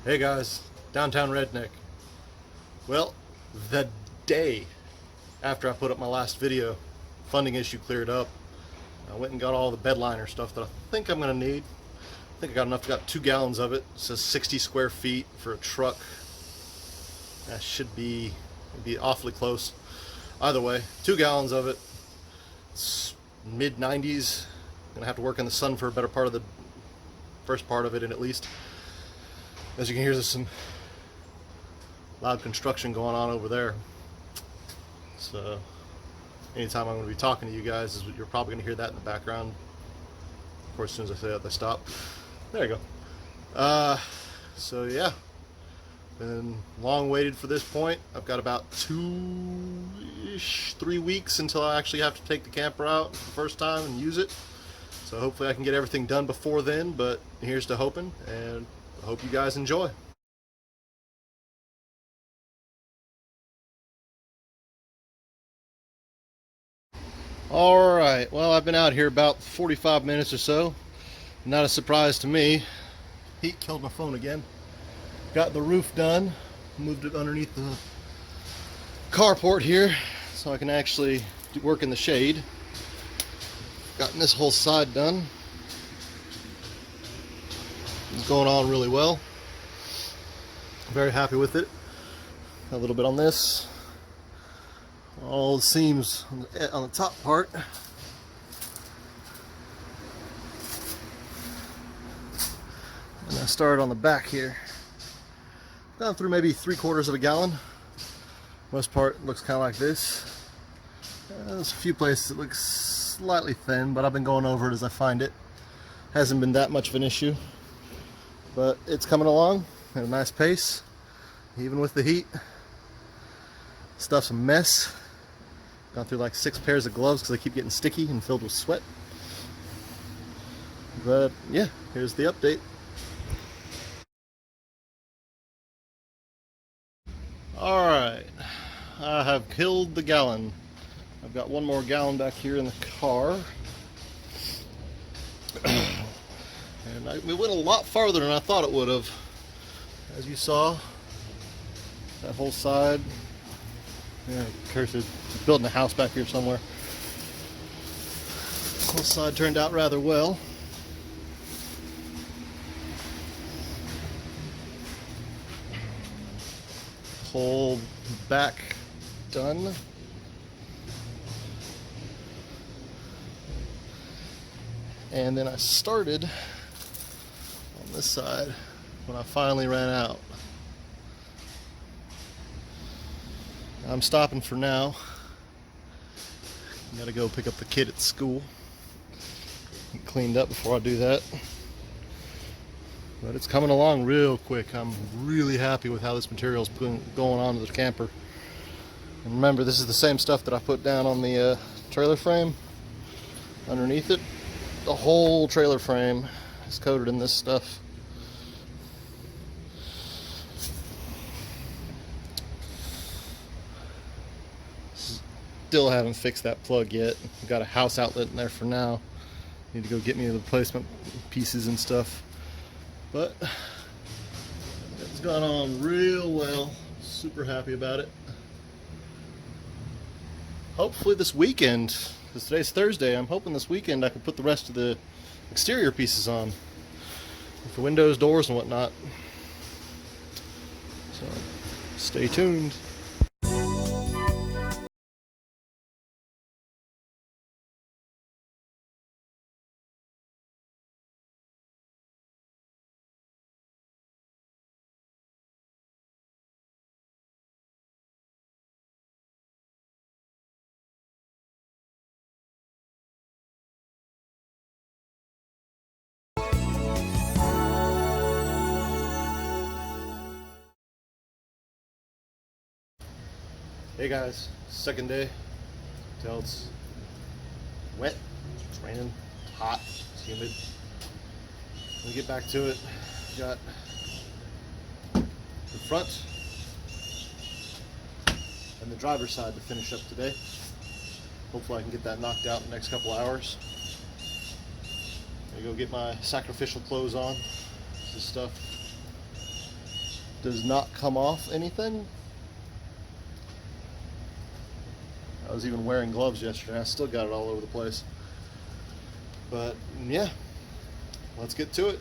Hey guys, downtown redneck. Well, the day after I put up my last video, funding issue cleared up. I went and got all the bedliner stuff that I think I'm gonna need. I think I got enough. Got 2 gallons of it. It says 60 square feet for a truck. That should be awfully close. Either way, 2 gallons of it. It's mid 90s. Gonna have to work in the sun for a better part of the first part of it, and at least. As you can hear, there's some loud construction going on over there. So anytime I'm going to be talking to you guys, you're probably going to hear that in the background. Of course, as soon as I say that, they stop. There you go. So yeah, been long waited for this point. I've got about 3 weeks until I actually have to take the camper out the first time and use it. So hopefully I can get everything done before then, but here's to hoping, and I hope you guys enjoy. Alright, well, I've been out here about 45 minutes or so. Not a surprise to me. Heat killed my phone again. Got the roof done. Moved it underneath the carport here so I can actually work in the shade. Gotten this whole side done. It's going on really well. Very happy with it. A little bit on this. All the seams on the top part. And I started on the back here. Down through maybe 3/4 of a gallon. Most part looks kind of like this. There's a few places it looks slightly thin, but I've been going over it as I find it. Hasn't been that much of an issue. But it's coming along at a nice pace, even with the heat. Stuff's a mess. Gone through like 6 pairs of gloves because they keep getting sticky and filled with sweat. But yeah, here's the update. Alright, I have killed the gallon. I've got 1 more gallon back here in the car. And we went a lot farther than I thought it would have. As you saw, that whole side. Yeah, cursed. Building a house back here somewhere. The whole side turned out rather well. Whole back done. And then I started on this side when I finally ran out. I'm stopping for now. Gotta go pick up the kid at school. Get cleaned up before I do that. But it's coming along real quick. I'm really happy with how this material's going on to the camper. And remember, this is the same stuff that I put down on the trailer frame underneath it. The whole trailer frame is coated in this stuff. Still haven't fixed that plug yet. I've got a house outlet in there for now. Need to go get me the replacement pieces and stuff. But it's gone on real well. Super happy about it. Hopefully this weekend, because today's Thursday, I'm hoping this weekend I can put the rest of the exterior pieces on. For windows, doors, and whatnot. So, stay tuned. Hey guys, second day. Till it's wet, it's raining, it's hot, it's humid. Let me get back to it. Got the front and the driver's side to finish up today. Hopefully I can get that knocked out in the next couple hours. I'm gonna go get my sacrificial clothes on. This stuff does not come off anything. I was even wearing gloves yesterday. I still got it all over the place. But yeah, let's get to it.